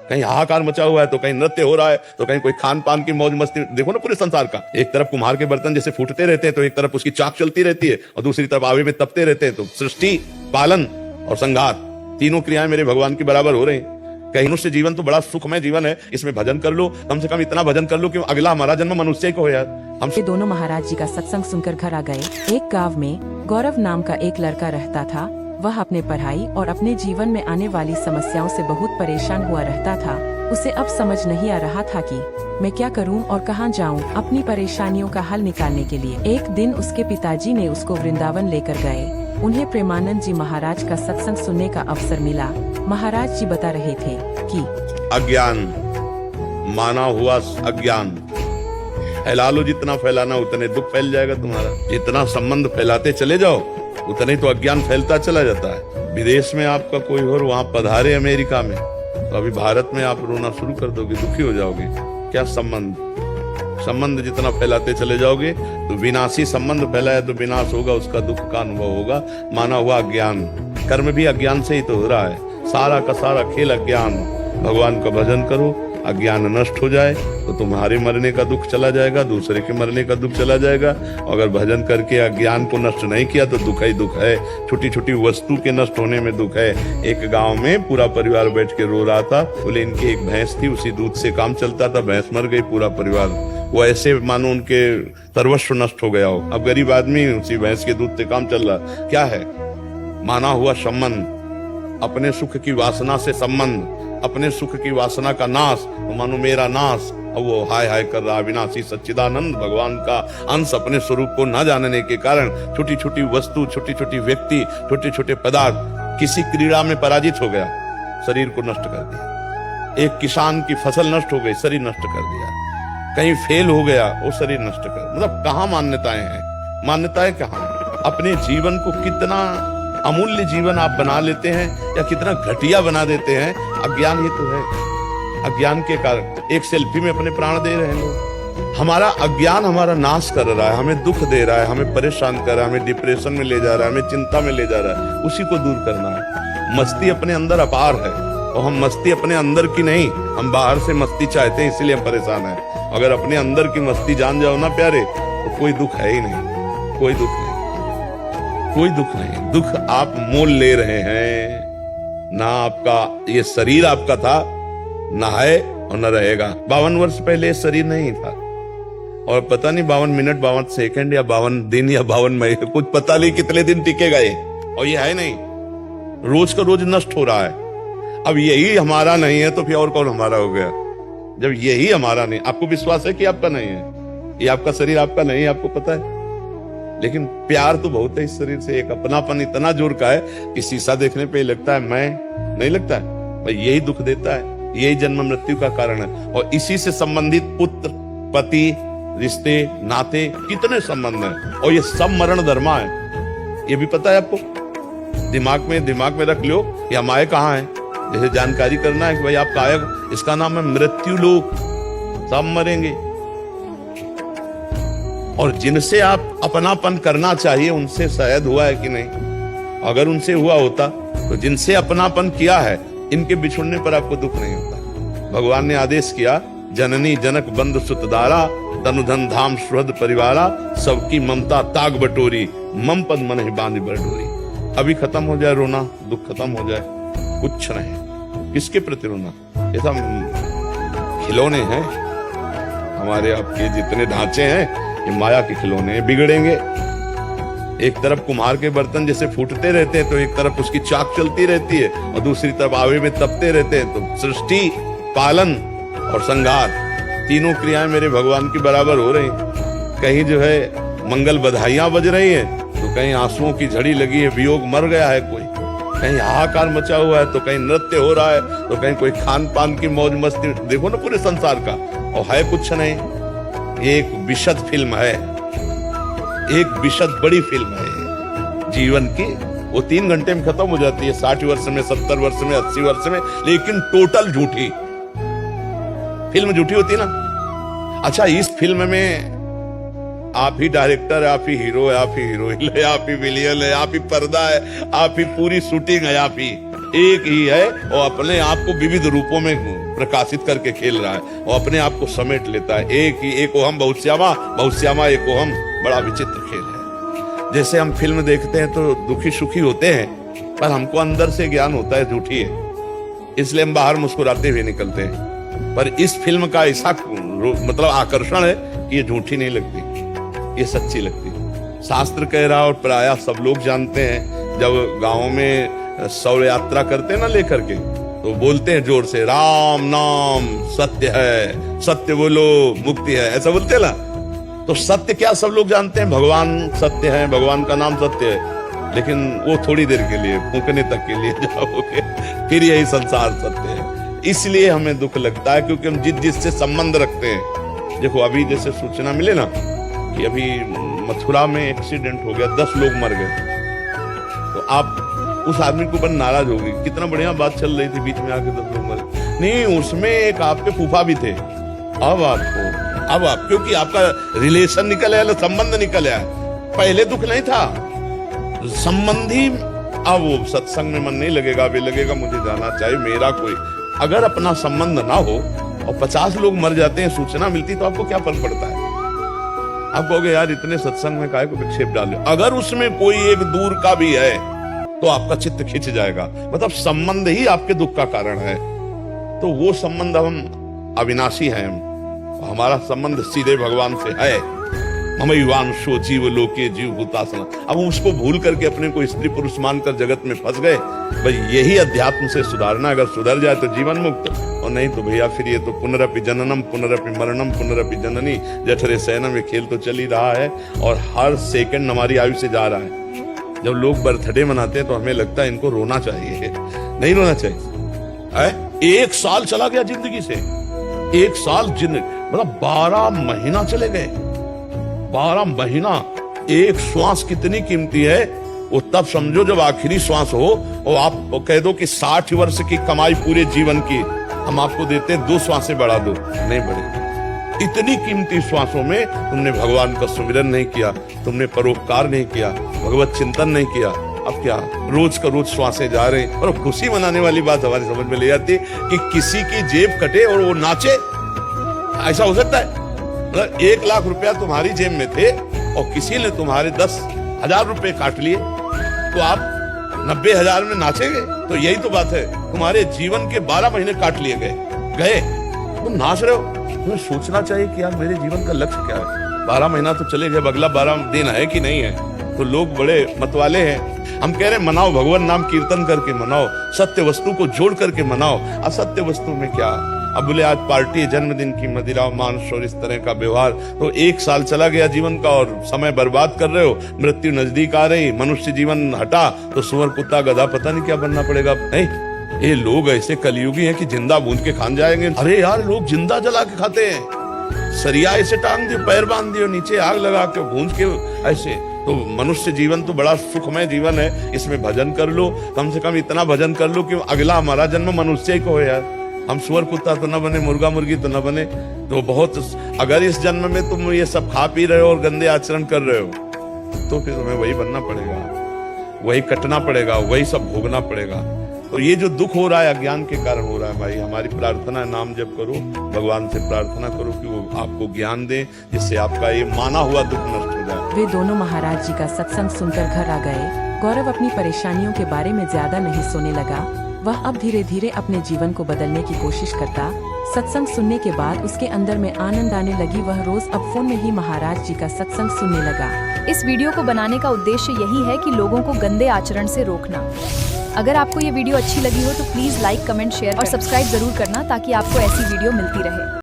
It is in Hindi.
कहीं हाहाकार मचा हुआ है तो कहीं नृत्य हो रहा है तो कहीं कोई खान पान की मौज मस्ती। देखो ना पूरे संसार का, एक तरफ कुम्हार के बर्तन जैसे फूटते रहते हैं तो एक तरफ उसकी चाक चलती रहती है और दूसरी तरफ आवे में तपते रहते हैं। तो सृष्टि, पालन और संहार, तीनों क्रियाएं मेरे भगवान की बराबर हो रही हैं। कहीं मनुष्य जीवन तो बड़ा सुखमय जीवन है, इसमें भजन कर लो, कम से कम इतना भजन कर लो कि अगला हमारा जन्म मनुष्य को हो यार। हम दोनों महाराज जी का सत्संग सुनकर घर आ गए। एक गांव में गौरव नाम का एक लड़का रहता था। वह अपने पढ़ाई और अपने जीवन में आने वाली समस्याओं से बहुत परेशान हुआ रहता था। उसे अब समझ नहीं आ रहा था कि मैं क्या करूं और कहां जाऊं अपनी परेशानियों का हल निकालने के लिए। एक दिन उसके पिताजी ने उसको वृंदावन लेकर गए। उन्हें प्रेमानंद जी महाराज का सत्संग सुनने का अवसर मिला। महाराज जी बता रहे थे कि अज्ञान, माना हुआ अज्ञान फैला लो, जितना फैलाना उतने दुख फैल जाएगा तुम्हारा। जितना संबंध फैलाते चले जाओ उतने तो अज्ञान फैलता चला जाता है। विदेश में आपका कोई और वहां पधारे अमेरिका में, तो अभी भारत में आप रोना शुरू कर दोगे, दुखी हो जाओगे। क्या संबंध, संबंध जितना फैलाते चले जाओगे तो विनाशी संबंध फैलाया तो विनाश होगा, उसका दुख का अनुभव होगा। माना हुआ अज्ञान, कर्म भी अज्ञान से ही तो हो रहा है। सारा का सारा खेल अज्ञान। भगवान का भजन करो, अज्ञान नष्ट हो जाए तो तुम्हारे मरने का दुख चला जाएगा, दूसरे के मरने का दुख चला जाएगा। अगर भजन करके अज्ञान को नष्ट नहीं किया तो दुख ही दुख है। छोटी छोटी वस्तु के नष्ट होने में दुख है। एक गांव में पूरा परिवार बैठ के रो रहा था। बोले इनकी एक भैंस थी, उसी दूध से काम चलता था, भैंस मर गई, पूरा परिवार वो ऐसे मानो उनके सर्वस्व नष्ट हो गया हो। अब गरीब आदमी उसी भैंस के दूध से काम चल रहा। क्या है? माना हुआ संबंध, अपने सुख की वासना से संबंध, अपने सुख की वासना का नाश, तो मानो मेरा नाश। अब वो हाय हाय कर रहा। विनाशी सच्चिदानंद भगवान का अंश अपने स्वरूप को न जानने के कारण छोटी छोटी वस्तु, छोटी छोटी व्यक्ति, छोटे छोटे पदार्थ किसी क्रीड़ा में पराजित हो गया, शरीर को नष्ट कर दिया। एक किसान की फसल नष्ट हो गई, शरीर नष्ट कर दिया। कहीं फेल हो गया, वो शरीर नष्ट कर। मतलब कहाँ मान्यताएं हैं? मान्यताएं कहाँ? अपने जीवन को कितना अमूल्य जीवन आप बना लेते हैं या कितना घटिया बना देते हैं, अज्ञान ही तो है। अज्ञान के कारण एक सेल्फी में अपने प्राण दे रहे हैं लोग। हमारा अज्ञान हमारा नाश कर रहा है, हमें दुख दे रहा है, हमें परेशान कर रहा है, हमें डिप्रेशन में ले जा रहा है, हमें चिंता में ले जा रहा है। उसी को दूर करना है। मस्ती अपने अंदर अपार है और हम मस्ती अपने अंदर की नहीं, हम बाहर से मस्ती चाहते हैं, इसलिए हम परेशान हैं। अगर अपने अंदर की मस्ती जान जाओ ना प्यारे, तो कोई दुख है ही नहीं, कोई दुख नहीं, कोई दुख नहीं। दुख आप मोल ले रहे हैं ना। आपका ये शरीर आपका था, ना है और न रहेगा। 52 वर्ष पहले ये शरीर नहीं था और पता नहीं 52 मिनट, 52 सेकंड या 52 दिन या 52 महीने, कुछ पता नहीं कितने दिन टिकेगा ये। और ये है नहीं, रोज का रोज नष्ट हो रहा है। अब यही हमारा नहीं है तो फिर और कौन हमारा हो गया? जब यही हमारा नहीं, आपको विश्वास है कि आपका नहीं है, ये आपका शरीर आपका नहीं है, आपको पता है। लेकिन प्यार तो बहुत है इस शरीर से। एक अपनापन इतना जोर का है कि शीशा देखने पे लगता है मैं, नहीं लगता है भाई। यही दुख देता है, यही जन्म मृत्यु का कारण है। और इसी से संबंधित पुत्र, पति, रिश्ते, नाते, कितने संबंध हैं और ये सब मरण धर्मा है। ये भी पता है आपको? दिमाग में रख लो, ये माए कहाँ है। जैसे जानकारी करना है कि भाई आप काया, इसका नाम है मृत्यु लोक। सब मरेंगे। और जिनसे आप अपनापन करना चाहिए उनसे शायद हुआ है कि नहीं? अगर उनसे हुआ होता तो जिनसे अपनापन किया है, इनके बिछुड़ने पर आपको दुख नहीं होता। भगवान ने आदेश किया, जननी जनक बंधु सुत दारा, तनु धन धाम सुहृद परिवारा, सबकी ममता ताग बटोरी, मम पद मन ही बांध बटोरी। अभी खत्म हो जाए रोना, दुख खत्म हो जाए, कुछ नहीं। किसके प्रति रोना? ये सब खिलौने हैं हमारे, आपके जितने ढांचे हैं ये माया के खिलौने, बिगड़ेंगे। एक तरफ कुम्हार के बर्तन जैसे फूटते रहते हैं तो एक तरफ उसकी चाक चलती रहती है और दूसरी तरफ आवे में तपते रहते हैं। तो सृष्टि, पालन और संहार, तीनों क्रियाएं मेरे भगवान की बराबर हो रही। कहीं जो है मंगल बधाइयां बज रही हैं तो कहीं आंसुओं की झड़ी लगी है, वियोग मर गया है कोई, कहीं हाहाकार मचा हुआ है तो कहीं नृत्य हो रहा है तो कहीं कोई खान पान की मौज मस्ती। देखो ना पूरे संसार का, और है कुछ नहीं। एक विशद फिल्म है, एक विशद बड़ी फिल्म है जीवन की। वो 3 घंटे में खत्म हो जाती है, 60 वर्ष में, 70 वर्ष में, 80 वर्ष में, लेकिन टोटल झूठी फिल्म। झूठी होती ना। अच्छा, इस फिल्म में आप ही डायरेक्टर, आप ही हीरो है, आप ही हीरोइन है, आप ही विलियन है, आप ही पर्दा है, आप ही पूरी शूटिंग है, आप ही एक ही है और अपने आप को विविध रूपों में प्रकाशित करके खेल रहा है और अपने आप को समेट लेता है। एक ही एको हम बहुश्यामा, बहुश्यामा एको हम। बड़ा विचित्र खेल है। जैसे हम फिल्म देखते हैं तो दुखी सुखी होते हैं, पर हमको अंदर से ज्ञान होता है झूठी है, इसलिए हम बाहर मुस्कुराते हुए निकलते हैं। पर इस फिल्म का ऐसा मतलब आकर्षण है कि ये झूठी नहीं लगती, ये सच्ची लगती। शास्त्र कह रहा और प्रायः सब लोग जानते हैं, जब गाँव में शव यात्रा करते हैं ना लेकर के, तो बोलते हैं जोर से, राम नाम सत्य है, सत्य बोलो मुक्ति है, ऐसा बोलते हैं ना। तो सत्य क्या सब लोग जानते हैं, भगवान सत्य है, भगवान का नाम सत्य है, लेकिन वो थोड़ी देर के लिए, फूकने तक के लिए जाओगे, फिर यही संसार सत्य है। इसलिए हमें दुख लगता है क्योंकि हम जिससे संबंध रखते हैं। देखो अभी जैसे सूचना मिले ना कि अभी मथुरा में एक्सीडेंट हो गया, 10 लोग मर गए, तो आप उस आदमी के ऊपर नाराज होगी, कितना बढ़िया बात चल रही थी, बीच में आके 10 लोग मरे। नहीं, उसमें एक आपके फूफा भी थे। अब आप क्योंकि आपका रिलेशन निकल आया, संबंध निकल आया, पहले दुख नहीं था। संबंधी अब वो सत्संग में मन नहीं लगेगा, वे लगेगा मुझे जाना चाहिए, मेरा कोई अगर अपना संबंध ना हो और 50 लोग मर जाते हैं, सूचना मिलती, तो आपको क्या फर्क पड़ता है? आप कहोगे यार इतने सत्संग में काहे को विक्षेप डाले। अगर उसमें कोई एक दूर का भी है तो आपका चित्त खिंच जाएगा, मतलब संबंध ही आपके दुख का कारण है। तो वो संबंध हम अविनाशी हैं, हमारा संबंध सीधे भगवान से है। मम युवांशो जीव लोके जीव भूतासना। अब हम उसको भूल करके अपने को स्त्री पुरुष मानकर जगत में फंस गए। भाई यही अध्यात्म से सुधारना, अगर सुधर जाए तो जीवन मुक्त, और नहीं तो भैया फिर ये तो पुनरपि जननम पुनरपि मरणम पुनरपि जननी जठरे शयनम, ये खेल तो चल ही रहा है और हर सेकंड हमारी आयु से जा रहा है। जब लोग बर्थडे मनाते हैं तो हमें लगता है इनको रोना चाहिए, नहीं रोना चाहिए। 1 साल चला गया जिंदगी से, 1 साल मतलब 12 महीना चले गए, 12 महीना। एक श्वास कितनी कीमती है वो तब समझो जब आखिरी श्वास हो और आप कह दो कि 60 वर्ष की कमाई पूरे जीवन की हम आपको देते हैं, 2 श्वासें बढ़ा दो, नहीं बढ़ेगी। इतनी कीमती श्वासों में तुमने भगवान का सुमिरन नहीं किया, तुमने परोपकार नहीं किया, भगवत चिंतन नहीं किया। अब क्या रोज का रोज श्वासें जा रहे हैं। और खुशी मनाने वाली बात हमारी समझ में ले जाती कि किसी की जेब कटे और वो नाचे, ऐसा हो सकता है? मतलब 1 लाख रुपया तुम्हारी जेब में थे और किसी ने तुम्हारे 10,000 रुपए काट लिए, तो आप 90,000 में नाचेंगे? तो यही तो बात है, तुम्हारे जीवन के 12 महीने काट लिए गए, तुम नाच रहे हो। तुम्हें सोचना चाहिए कि यार मेरे जीवन का लक्ष्य क्या है। 12 महीना तो चले गए, अगला 12 दिन है कि नहीं है। तो लोग बड़े मतवाले हैं। हम कह रहे हैं मनाओ, भगवान नाम कीर्तन करके मनाओ, सत्य वस्तु को जोड़ करके मनाओ। असत्य वस्तु में क्या? अब बोले आज पार्टी है, जन्मदिन की मदिरा मांस और इस तरह का व्यवहार, तो 1 साल चला गया जीवन का और समय बर्बाद कर रहे हो। मृत्यु नजदीक आ रही, मनुष्य जीवन हटा तो सुअर कुत्ता गधा पता नहीं क्या बनना पड़ेगा। नहीं, ये लोग ऐसे कलयुगी हैं कि जिंदा भून के खान जाएंगे। अरे यार लोग जिंदा जला के खाते हैं, सरिया ऐसे टांग दियो, पैर बांध दियो, नीचे आग लगा के भूंज के ऐसे। तो मनुष्य जीवन तो बड़ा सुखमय जीवन है, इसमें भजन कर लो, कम से कम इतना भजन कर लो कि अगला हमारा जन्म मनुष्य को हो यार। हम सुअर कुत्ता तो न बने, मुर्गा मुर्गी तो न बने। तो बहुत, अगर इस जन्म में तुम ये सब खा पी रहे हो और गंदे आचरण कर रहे हो तो फिर तुम्हें वही बनना पड़ेगा, वही कटना पड़ेगा, वही सब भोगना पड़ेगा। तो ये जो दुख हो रहा है अज्ञान के कारण हो रहा है। भाई हमारी प्रार्थना है, नाम जप करो, भगवान से प्रार्थना करो कि वो आपको ज्ञान दे, जिससे आपका ये माना हुआ दुख नष्ट हो जाए। वे दोनों महाराज जी का सत्संग सुनकर घर आ गए। गौरव अपनी परेशानियों के बारे में ज्यादा नहीं सोने लगा। वह अब धीरे धीरे अपने जीवन को बदलने की कोशिश करता। सत्संग सुनने के बाद उसके अंदर में आनंद आने लगी। वह रोज अब फोन में ही महाराज जी का सत्संग सुनने लगा। इस वीडियो को बनाने का उद्देश्य यही है कि लोगों को गंदे आचरण से रोकना। अगर आपको ये वीडियो अच्छी लगी हो तो प्लीज लाइक, कमेंट, शेयर और सब्सक्राइब जरूर करना ताकि आपको ऐसी वीडियो मिलती रहे।